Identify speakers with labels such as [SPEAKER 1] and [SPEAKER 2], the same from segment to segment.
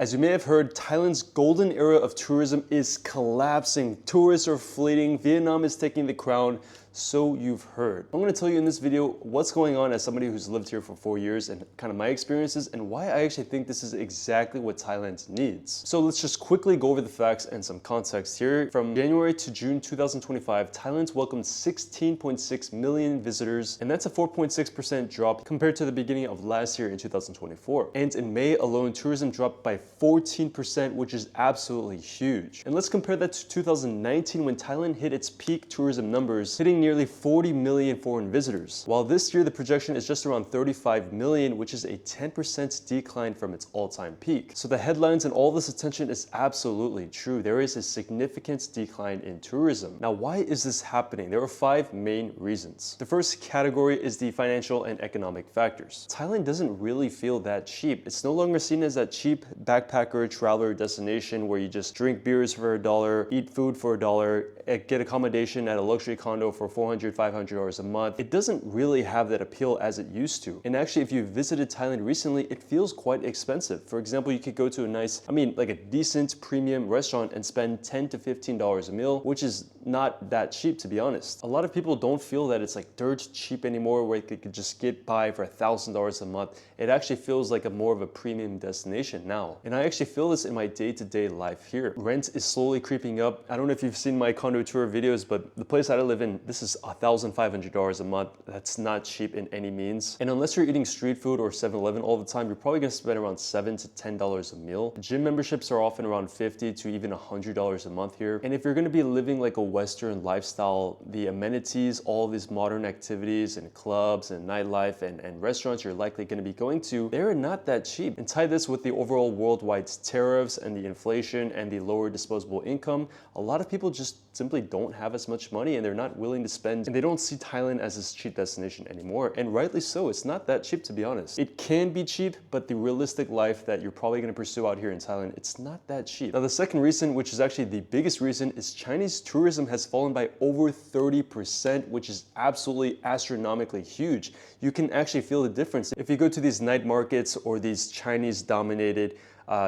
[SPEAKER 1] As you may have heard, Thailand's golden era of tourism is collapsing. Tourists are fleeing. Vietnam is taking the crown. So you've heard. I'm going to tell you in this video what's going on as somebody who's lived here for 4 years and kind of my experiences and why I actually think this is exactly what Thailand needs. So let's just quickly go over the facts and some context here. From January to June 2025, Thailand's welcomed 16.6 million visitors, and that's a 4.6% drop compared to the beginning of last year in 2024. And in May alone, tourism dropped by 14%, which is absolutely huge. And let's compare that to 2019 when Thailand hit its peak tourism numbers, hitting nearly 40 million foreign visitors. While this year the projection is just around 35 million, which is a 10% decline from its all-time peak. So the headlines and all this attention is absolutely true. There is a significant decline in tourism. Now, why is this happening? There are 5 main reasons. The first category is the financial and economic factors. Thailand doesn't really feel that cheap. It's no longer seen as that cheap backpacker traveler destination where you just drink beers for $1, eat food for $1, get accommodation at a luxury condo for $400, $500 a month. It doesn't really have that appeal as it used to. And actually, if you visited Thailand recently, it feels quite expensive. For example, you could go to a decent premium restaurant and spend $10 to $15 a meal, which is not that cheap, to be honest. A lot of people don't feel that it's like dirt cheap anymore, where they could just get by for $1,000 a month. It actually feels like more of a premium destination now. And I actually feel this in my day-to-day life here. Rent is slowly creeping up. I don't know if you've seen my condo tour videos, but the place that I live in, this is $1,500 a month. That's not cheap in any means. And unless you're eating street food or 7-Eleven all the time, you're probably gonna spend around $7 to $10 a meal. Gym memberships are often around $50 to even $100 a month here. And if you're gonna be living like a Western lifestyle, the amenities, all these modern activities and clubs and nightlife and restaurants you're likely gonna be going to, they're not that cheap. And tie this with the overall worldwide tariffs and the inflation and the lower disposable income, a lot of people just simply don't have as much money and they're not willing to spend, and they don't see Thailand as this cheap destination anymore. And rightly so, it's not that cheap, to be honest. It can be cheap, but the realistic life that you're probably gonna pursue out here in Thailand, it's not that cheap. Now, the second reason, which is actually the biggest reason, is Chinese tourism has fallen by over 30%, which is absolutely astronomically huge. You can actually feel the difference. If you go to these night markets or these Chinese-dominated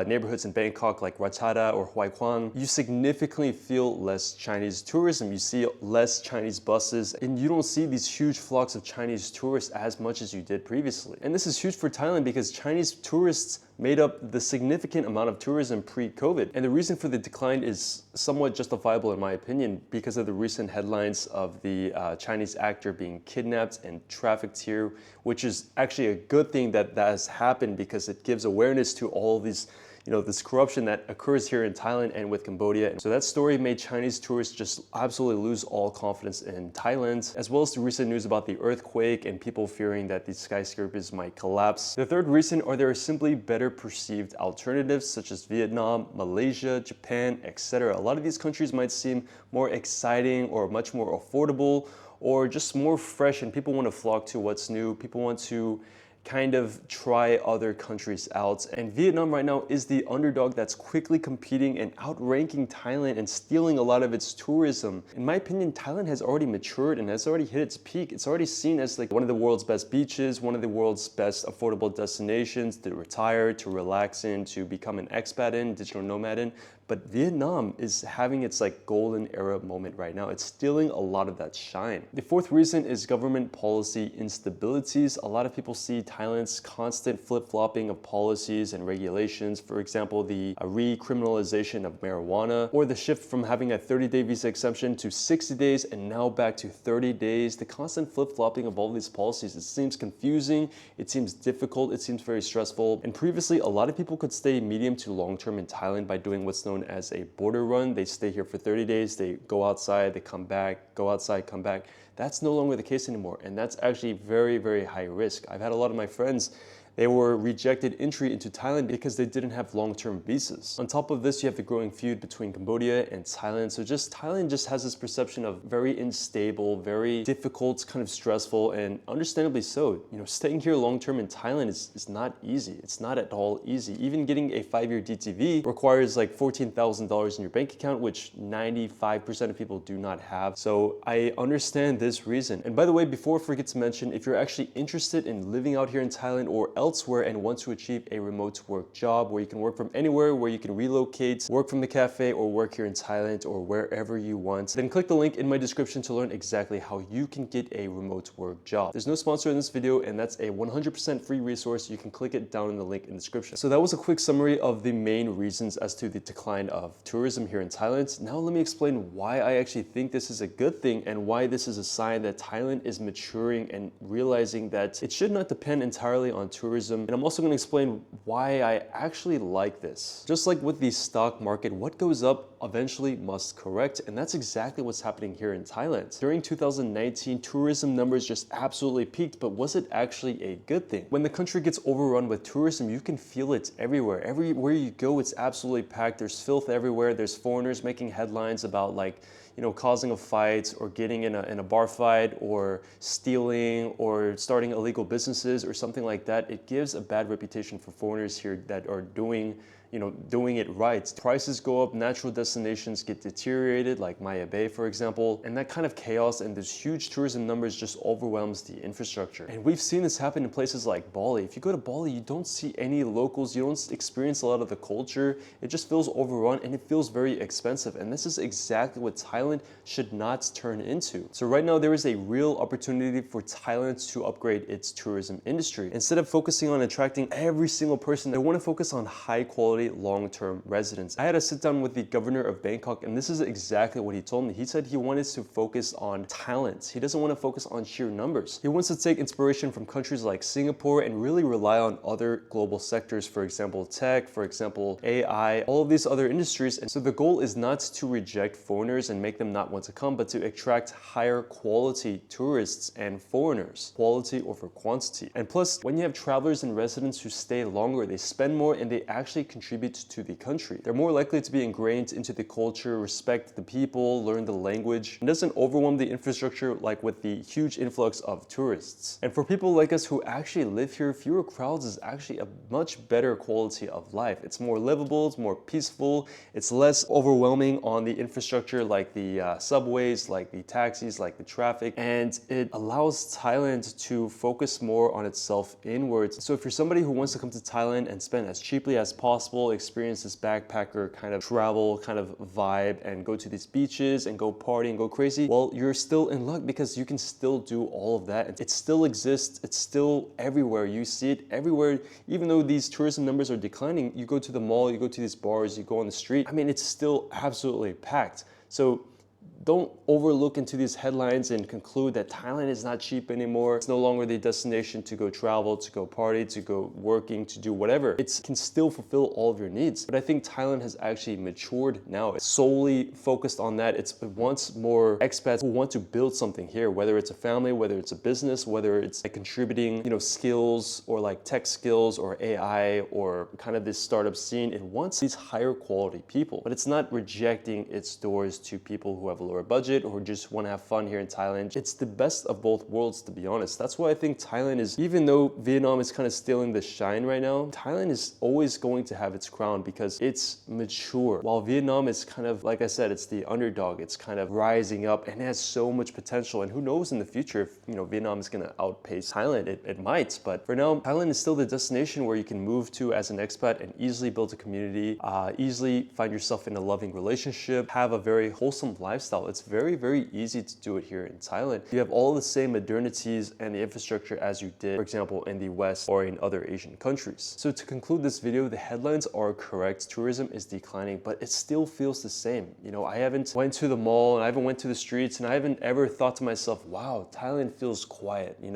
[SPEAKER 1] neighborhoods in Bangkok like Ratchada or Hoi Quang, you significantly feel less Chinese tourism. You see less Chinese buses, and you don't see these huge flocks of Chinese tourists as much as you did previously. And this is huge for Thailand because Chinese tourists made up the significant amount of tourism pre-COVID. And the reason for the decline is somewhat justifiable in my opinion because of the recent headlines of the Chinese actor being kidnapped and trafficked here, which is actually a good thing that has happened because it gives awareness to all of these this corruption that occurs here in Thailand and with Cambodia. So that story made Chinese tourists just absolutely lose all confidence in Thailand, as well as the recent news about the earthquake and people fearing that these skyscrapers might collapse. The third reason are there are simply better perceived alternatives such as Vietnam, Malaysia, Japan, etc. A lot of these countries might seem more exciting or much more affordable or just more fresh, and people want to flock to what's new. People want to kind of try other countries out. And Vietnam right now is the underdog that's quickly competing and outranking Thailand and stealing a lot of its tourism. In my opinion, Thailand has already matured and has already hit its peak. It's already seen as like one of the world's best beaches, one of the world's best affordable destinations to retire, to relax in, to become an expat in, digital nomad in. But Vietnam is having its like golden era moment right now. It's stealing a lot of that shine. The fourth reason is government policy instabilities. A lot of people see Thailand's constant flip-flopping of policies and regulations. For example, the recriminalization of marijuana, or the shift from having a 30-day visa exemption to 60 days and now back to 30 days. The constant flip-flopping of all these policies, it seems confusing, it seems difficult, it seems very stressful. And previously, a lot of people could stay medium to long-term in Thailand by doing what's known as a border run. They stay here for 30 days, they go outside, they come back, go outside, come back. That's no longer the case anymore, and that's actually very, very high risk. I've had a lot of my friends, they were rejected entry into Thailand because they didn't have long-term visas. On top of this, you have the growing feud between Cambodia and Thailand. So Thailand just has this perception of very unstable, very difficult, kind of stressful, and understandably so. Staying here long-term in Thailand is not easy. It's not at all easy. Even getting a 5-year DTV requires like $14,000 in your bank account, which 95% of people do not have. So I understand this reason. And by the way, before I forget to mention, if you're actually interested in living out here in Thailand or elsewhere and want to achieve a remote work job where you can work from anywhere, where you can relocate, work from the cafe, or work here in Thailand or wherever you want, then click the link in my description to learn exactly how you can get a remote work job. There's no sponsor in this video, and that's a 100% free resource. You can click it down in the link in the description. So that was a quick summary of the main reasons as to the decline of tourism here in Thailand. Now let me explain why I actually think this is a good thing and why this is a sign that Thailand is maturing and realizing that it should not depend entirely on tourism. And I'm also going to explain why I actually like this. Just like with the stock market, what goes up eventually must correct, and that's exactly what's happening here in Thailand. During 2019, tourism numbers just absolutely peaked, but was it actually a good thing? When the country gets overrun with tourism, you can feel it everywhere. Everywhere you go, it's absolutely packed. There's filth everywhere. There's foreigners making headlines about, like, you know, causing a fight or getting in a bar fight or stealing or starting illegal businesses or something like that. It gives a bad reputation for foreigners here that are doing it right. Prices go up, natural destinations get deteriorated, like Maya Bay, for example, and that kind of chaos and those huge tourism numbers just overwhelms the infrastructure. And we've seen this happen in places like Bali. If you go to Bali, you don't see any locals, you don't experience a lot of the culture. It just feels overrun and it feels very expensive. And this is exactly what Thailand should not turn into. So right now, there is a real opportunity for Thailand to upgrade its tourism industry. Instead of focusing on attracting every single person, they want to focus on high quality long-term residents. I had a sit down with the governor of Bangkok, and this is exactly what he told me. He said he wanted to focus on talent. He doesn't want to focus on sheer numbers. He wants to take inspiration from countries like Singapore and really rely on other global sectors, for example, tech, for example, AI, all of these other industries. And so the goal is not to reject foreigners and make them not want to come, but to attract higher quality tourists and foreigners, quality over quantity. And plus, when you have travelers and residents who stay longer, they spend more and they actually contribute to the country. They're more likely to be ingrained into the culture, respect the people, learn the language, and doesn't overwhelm the infrastructure like with the huge influx of tourists. And for people like us who actually live here, fewer crowds is actually a much better quality of life. It's more livable, it's more peaceful, it's less overwhelming on the infrastructure like the subways, like the taxis, like the traffic, and it allows Thailand to focus more on itself inwards. So if you're somebody who wants to come to Thailand and spend as cheaply as possible, experience this backpacker kind of travel kind of vibe and go to these beaches and go party and go crazy, well, you're still in luck because you can still do all of that. It still exists. It's still everywhere. You see it everywhere. Even though these tourism numbers are declining, you go to the mall, you go to these bars, you go on the street. I mean, it's still absolutely packed. So don't overlook into these headlines and conclude that Thailand is not cheap anymore. It's no longer the destination to go travel, to go party, to go working, to do whatever. It can still fulfill all of your needs. But I think Thailand has actually matured now. It's solely focused on that. It wants more expats who want to build something here, whether it's a family, whether it's a business, whether it's like contributing, skills or like tech skills or AI or kind of this startup scene. It wants these higher quality people, but it's not rejecting its doors to people who have a lower budget or just want to have fun here in Thailand. It's the best of both worlds, to be honest. That's why I think Thailand is, even though Vietnam is kind of stealing the shine right now, Thailand is always going to have its crown because it's mature. While Vietnam is kind of, like I said, it's the underdog. It's kind of rising up and it has so much potential. And who knows in the future if, Vietnam is going to outpace Thailand. It might, but for now, Thailand is still the destination where you can move to as an expat and easily build a community, easily find yourself in a loving relationship, have a very wholesome lifestyle. It's very, very easy to do it here in Thailand. You have all the same modernities and the infrastructure as you did, for example, in the West or in other Asian countries. So to conclude this video, the headlines are correct. Tourism is declining, but it still feels the same. I haven't went to the mall and I haven't went to the streets and I haven't ever thought to myself, wow, Thailand feels quiet. You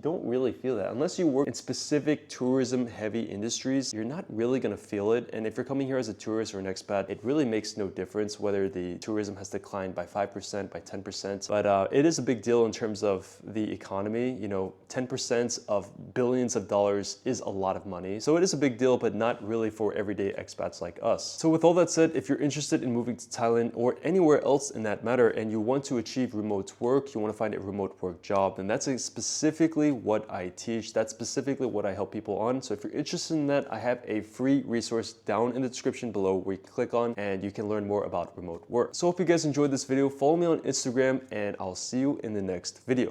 [SPEAKER 1] don't really feel that. Unless you work in specific tourism heavy industries, you're not really gonna feel it. And if you're coming here as a tourist or an expat, it really makes no difference whether the tourism has declined by 5%, by 10%. But it is a big deal in terms of the economy. 10% of billions of dollars is a lot of money. So it is a big deal, but not really for everyday expats like us. So with all that said, if you're interested in moving to Thailand or anywhere else in that matter, and you want to achieve remote work, you want to find a remote work job, then that's specifically what I teach. That's specifically what I help people on. So if you're interested in that, I have a free resource down in the description below where you can click on and you can learn more about remote work. So hope you guys enjoyed this video. Follow me on Instagram and I'll see you in the next video.